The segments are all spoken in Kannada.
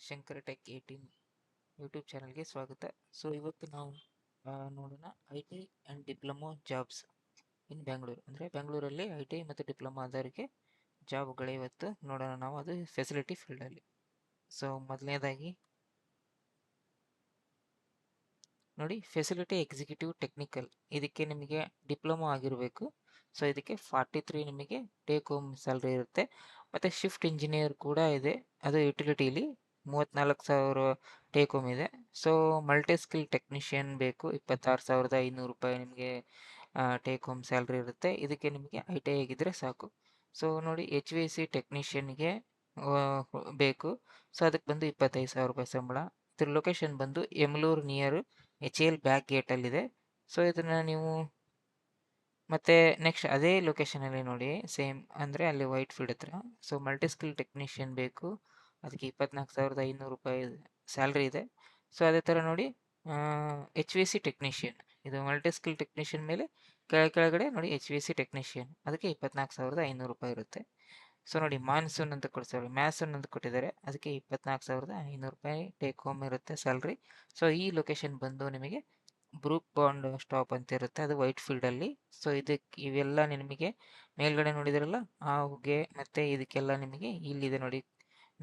ಶಂಕರ್ ಟೆಕ್ 18 ಯೂಟ್ಯೂಬ್ ಚಾನಲ್ಗೆ ಸ್ವಾಗತ. ಸೊ ಇವತ್ತು ನಾವು ನೋಡೋಣ I T and diploma jobs ಇನ್ ಬೆಂಗಳೂರು. ಅಂದರೆ ಬೆಂಗಳೂರಲ್ಲಿ ಐ ಟಿ ಮತ್ತು ಡಿಪ್ಲೊಮೊ ಆದವರಿಗೆ ಜಾಬ್ಗಳು ಇವತ್ತು ನೋಡೋಣ ನಾವು, ಅದು ಫೆಸಿಲಿಟಿ ಫೀಲ್ಡಲ್ಲಿ. ಸೊ ಮೊದಲನೇದಾಗಿ ನೋಡಿ, ಫೆಸಿಲಿಟಿ ಎಕ್ಸಿಕ್ಯೂಟಿವ್ ಟೆಕ್ನಿಕಲ್, ಇದಕ್ಕೆ ನಿಮಗೆ ಡಿಪ್ಲೊಮೊ ಆಗಿರಬೇಕು. ಸೊ ಇದಕ್ಕೆ 43 ನಿಮಗೆ ಟೇಕ್ ಹೋಮ್ ಸ್ಯಾಲ್ರಿ ಇರುತ್ತೆ. ಮತ್ತು ಶಿಫ್ಟ್ ಇಂಜಿನಿಯರ್ ಕೂಡ ಇದೆ, ಅದು ಯುಟಿಲಿಟಿಲಿ 34,000 ಟೇಕ್ ಹೋಮ್ ಇದೆ. ಸೊ ಮಲ್ಟಿ ಸ್ಕಿಲ್ ಟೆಕ್ನಿಷಿಯನ್ ಬೇಕು, 26,500 ರೂಪಾಯಿ ನಿಮಗೆ ಟೇಕ್ ಹೋಮ್ ಸ್ಯಾಲ್ರಿ ಇರುತ್ತೆ. ಇದಕ್ಕೆ ನಿಮಗೆ ಐ ಟಿ ಐ ಆಗಿದ್ದರೆ ಸಾಕು. ಸೊ ನೋಡಿ, ಎಚ್ ವಿ ಸಿ ಟೆಕ್ನಿಷಿಯನ್ಗೆ ಬೇಕು. ಸೊ ಅದಕ್ಕೆ ಬಂದು 25,000 ರೂಪಾಯಿ ಸಂಬಳ. ಇದ್ರ ಲೊಕೇಶನ್ ಬಂದು Yemalur near H L back ಗೇಟಲ್ಲಿದೆ. ಸೊ ಇದನ್ನು ನೀವು ಮತ್ತು ನೆಕ್ಸ್ಟ್ ಅದೇ ಲೊಕೇಶನಲ್ಲಿ ನೋಡಿ, ಸೇಮ್ ಅಂದರೆ ಅಲ್ಲಿ ವೈಟ್ ಫೀಲ್ಡ್ ಹತ್ರ. ಸೊ ಮಲ್ಟಿ ಸ್ಕಿಲ್ ಟೆಕ್ನಿಷಿಯನ್ ಬೇಕು, ಅದಕ್ಕೆ 24,500 ರೂಪಾಯಿ ಸ್ಯಾಲ್ರಿ ಇದೆ. ಸೊ ಅದೇ ಥರ ನೋಡಿ, ಎಚ್ ವಿ ಸಿ ಟೆಕ್ನಿಷಿಯನ್, ಇದು ಮಲ್ಟಿ ಸ್ಕಿಲ್ ಟೆಕ್ನಿಷಿಯನ್ ಮೇಲೆ ಕೆಳಗಡೆ ನೋಡಿ ಎಚ್ ವಿ ಸಿ ಟೆಕ್ನಿಷಿಯನ್, ಅದಕ್ಕೆ 24,500 ರೂಪಾಯಿ ಇರುತ್ತೆ. ಸೊ ನೋಡಿ, ಮಾನ್ಸೂನ್ ಅಂತ ಕೊಡ್ತಾರೆ, ಮ್ಯಾಸೂನ್ ಅಂತ ಕೊಟ್ಟಿದ್ದಾರೆ, ಅದಕ್ಕೆ 24,500 ರೂಪಾಯಿ ಟೇಕ್ ಹೋಮ್ ಇರುತ್ತೆ ಸ್ಯಾಲ್ರಿ. ಸೊ ಈ ಲೊಕೇಶನ್ ಬಂದು ನಿಮಗೆ ಬ್ರೂಕ್ ಬಾಂಡ್ ಸ್ಟಾಪ್ ಅಂತ ಇರುತ್ತೆ, ಅದು ವೈಟ್ ಫೀಲ್ಡಲ್ಲಿ. ಸೊ ಇದಕ್ಕೆ ಇವೆಲ್ಲ ನಿಮಗೆ ಮೇಲ್ಗಡೆ ನೋಡಿದಿರಲ್ಲ ಹಾಗೆ, ಮತ್ತು ಇದಕ್ಕೆಲ್ಲ ನಿಮಗೆ ಇಲ್ಲಿದೆ ನೋಡಿ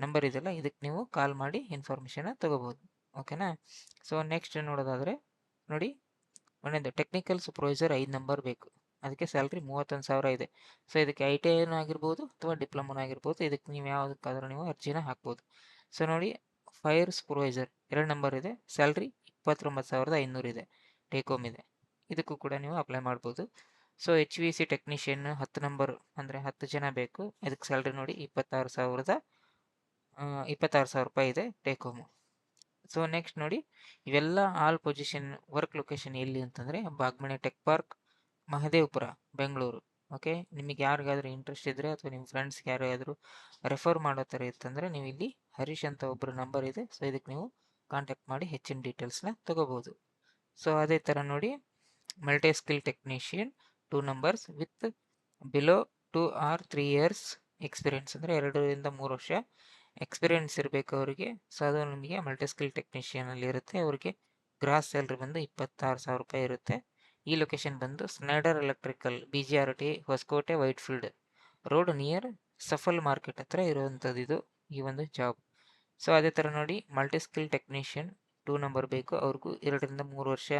ನಂಬರ್ ಇದೆಲ್ಲ, ಇದಕ್ಕೆ ನೀವು ಕಾಲ್ ಮಾಡಿ ಇನ್ಫಾರ್ಮೇಷನ್ನ ತೊಗೋಬೋದು. ಓಕೆನಾ? ಸೊ ನೆಕ್ಸ್ಟ್ ನೋಡೋದಾದರೆ ನೋಡಿ, ಒಂದೊಂದು ಟೆಕ್ನಿಕಲ್ ಸೂಪರ್ವೈಸರ್ 5 ನಂಬರ್ ಬೇಕು, ಅದಕ್ಕೆ ಸ್ಯಾಲ್ರಿ 31,000 ಇದೆ. ಸೊ ಇದಕ್ಕೆ ಐ ಟಿ ಐನೂ ಆಗಿರ್ಬೋದು ಅಥವಾ ಡಿಪ್ಲೊಮೊನೂ ಆಗಿರ್ಬೋದು, ಇದಕ್ಕೆ ನೀವು ಯಾವುದಕ್ಕಾದ್ರೂ ನೀವು ಅರ್ಜಿನ ಹಾಕ್ಬೋದು. ಸೊ ನೋಡಿ, ಫೈರ್ ಸೂಪರ್ವೈಸರ್ 2 ನಂಬರ್ ಇದೆ, ಸ್ಯಾಲ್ರಿ 29,500 ಇದೆ, ಟೇಕ್ ಹೋಮ್ ಇದೆ, ಇದಕ್ಕೂ ಕೂಡ ನೀವು ಅಪ್ಲೈ ಮಾಡ್ಬೋದು. So H V C technician 10 number ಅಂದರೆ 10 ಜನ ಬೇಕು, ಇದಕ್ಕೆ ಸ್ಯಾಲ್ರಿ ನೋಡಿ 26,000 ರೂಪಾಯಿ ಇದೆ ಟೇಕ್ ಹೋಮು. ಸೊ ನೆಕ್ಸ್ಟ್ ನೋಡಿ, ಇವೆಲ್ಲ ಆಲ್ ಪೊಸಿಷನ್ ವರ್ಕ್ ಲೊಕೇಶನ್ ಎಲ್ಲಿ ಅಂತಂದರೆ Bagmane tech park, Mahadevapura, Bengaluru. Okay, ನಿಮಗೆ ಯಾರಿಗಾದ್ರೂ ಇಂಟ್ರೆಸ್ಟ್ ಇದ್ದರೆ ಅಥವಾ ನಿಮ್ಮ ಫ್ರೆಂಡ್ಸ್ಗೆ ಯಾರಿಗಾದರೂ ರೆಫರ್ ಮಾಡೋ ಥರ ಇತ್ತಂದರೆ ನೀವು ಇಲ್ಲಿ ಹರೀಶ್ ಅಂತ ಒಬ್ಬರು ನಂಬರ್ ಇದೆ, ಸೊ ಇದಕ್ಕೆ ನೀವು ಕಾಂಟ್ಯಾಕ್ಟ್ ಮಾಡಿ ಹೆಚ್ಚಿನ ಡೀಟೇಲ್ಸ್ನ ತೊಗೋಬೋದು. ಸೊ ಅದೇ ಥರ ನೋಡಿ, multi skill technician 2 numbers with below 2 or 3 years experience, ಅಂದರೆ 2 ರಿಂದ 3 ವರ್ಷ ಎಕ್ಸ್ಪೀರಿಯೆನ್ಸ್ ಇರಬೇಕು ಅವರಿಗೆ. ಸೊ ಅದು ನಿಮಗೆ ಮಲ್ಟಿ ಸ್ಕಿಲ್ ಟೆಕ್ನಿಷಿಯನಲ್ಲಿ ಇರುತ್ತೆ. ಅವರಿಗೆ ಗ್ರಾಸ್ ಸ್ಯಾಲ್ರಿ ಬಂದು 26,000 ರೂಪಾಯಿ ಇರುತ್ತೆ. ಈ ಲೊಕೇಶನ್ ಬಂದು Schneider electrical, B G R T, Hoskote, Whitefield road near Safal market ಹತ್ರ ಇರುವಂಥದ್ದು ಇದು ಈ ಒಂದು ಜಾಬ್. ಸೊ ಅದೇ ಥರ ನೋಡಿ, ಮಲ್ಟಿ ಸ್ಕಿಲ್ ಟೆಕ್ನಿಷಿಯನ್ 2 ನಂಬರ್ ಬೇಕು, ಅವ್ರಿಗೂ 2 ರಿಂದ 3 ವರ್ಷ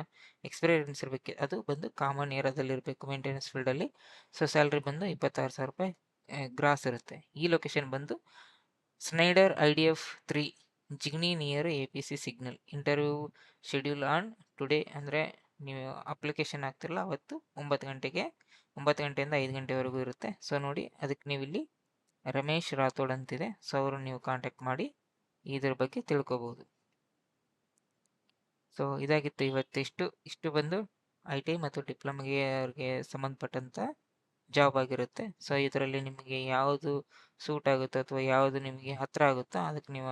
ಎಕ್ಸ್ಪೀರಿಯೆನ್ಸ್ ಇರಬೇಕು, ಅದು ಬಂದು ಕಾಮನ್ ಏರಿಯಾದಲ್ಲಿ ಇರಬೇಕು, ಮೇಂಟೆನೆನ್ಸ್ ಫೀಲ್ಡಲ್ಲಿ. ಸೊ ಸ್ಯಾಲ್ರಿ ಬಂದು 26,000 ರೂಪಾಯಿ ಗ್ರಾಸ್ ಇರುತ್ತೆ. ಈ ಲೊಕೇಶನ್ ಬಂದು Schneider I D F 3, Jigani near A P C signal. Interview schedule on today, ಅಂದರೆ ನೀವು ಅಪ್ಲಿಕೇಶನ್ ಹಾಕ್ತಿರಲ್ಲ ಅವತ್ತು 9 ಗಂಟೆಗೆ, 9 ಗಂಟೆಯಿಂದ 5 ಗಂಟೆವರೆಗೂ ಇರುತ್ತೆ. ಸೊ ನೋಡಿ, ಅದಕ್ಕೆ ನೀವು ಇಲ್ಲಿ ರಮೇಶ್ ರಾಥೋಡ್ ಅಂತಿದೆ, ಸೊ ಅವರು ನೀವು ಕಾಂಟ್ಯಾಕ್ಟ್ ಮಾಡಿ ಇದ್ರ ಬಗ್ಗೆ ತಿಳ್ಕೊಬೋದು. ಸೊ ಇದಾಗಿತ್ತು ಇವತ್ತು. ಇಷ್ಟು ಬಂದು ಐ ಟಿ ಐ ಮತ್ತು ಡಿಪ್ಲೊಮಗೆ ಅವ್ರಿಗೆ ಸಂಬಂಧಪಟ್ಟಂಥ ಜಾಬ್ ಆಗಿರುತ್ತೆ. ಸೊ ಇದರಲ್ಲಿ ನಿಮಗೆ ಯಾವುದು ಸೂಟ್ ಆಗುತ್ತೋ ಅಥವಾ ಯಾವುದು ನಿಮಗೆ ಹತ್ತಿರ ಆಗುತ್ತೋ ಅದಕ್ಕೆ ನೀವು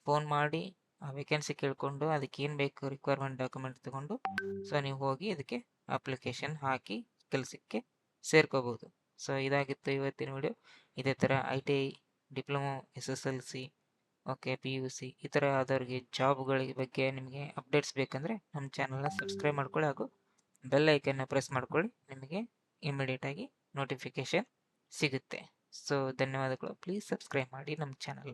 ಫೋನ್ ಮಾಡಿ ಆ ವೇಕೆನ್ಸಿ ಕೇಳಿಕೊಂಡು ಅದಕ್ಕೆ ಏನು ಬೇಕು ರಿಕ್ವೈರ್ಮೆಂಟ್ ಡಾಕ್ಯುಮೆಂಟ್ ತೊಗೊಂಡು ಸೊ ನೀವು ಹೋಗಿ ಇದಕ್ಕೆ ಅಪ್ಲಿಕೇಶನ್ ಹಾಕಿ ಕೆಲಸಕ್ಕೆ ಸೇರ್ಕೋಬೋದು. ಸೊ ಇದಾಗಿತ್ತು ಇವತ್ತಿನ ವಿಡಿಯೋ. ಇದೇ ಥರ I T I, diploma, SSLC, okay, PUC ಈ ಥರ ಆದವ್ರಿಗೆ ಜಾಬ್ಗಳ ಬಗ್ಗೆ ನಿಮಗೆ ಅಪ್ಡೇಟ್ಸ್ ಬೇಕಂದರೆ ನಮ್ಮ ಚಾನಲ್ನ ಸಬ್ಸ್ಕ್ರೈಬ್ ಮಾಡ್ಕೊಳ್ಳಿ ಹಾಗೂ ಬೆಲ್ ಐಕನ್ನ ಪ್ರೆಸ್ ಮಾಡ್ಕೊಳ್ಳಿ, ನಿಮಗೆ ಇಮಿಡಿಯೇಟಾಗಿ ನೋಟಿಫಿಕೇಷನ್ ಸಿಗುತ್ತೆ. ಸೊ ಧನ್ಯವಾದಗಳು. ಪ್ಲೀಸ್ ಸಬ್ಸ್ಕ್ರೈಬ್ ಮಾಡಿ ನಮ್ಮ ಚಾನಲ್.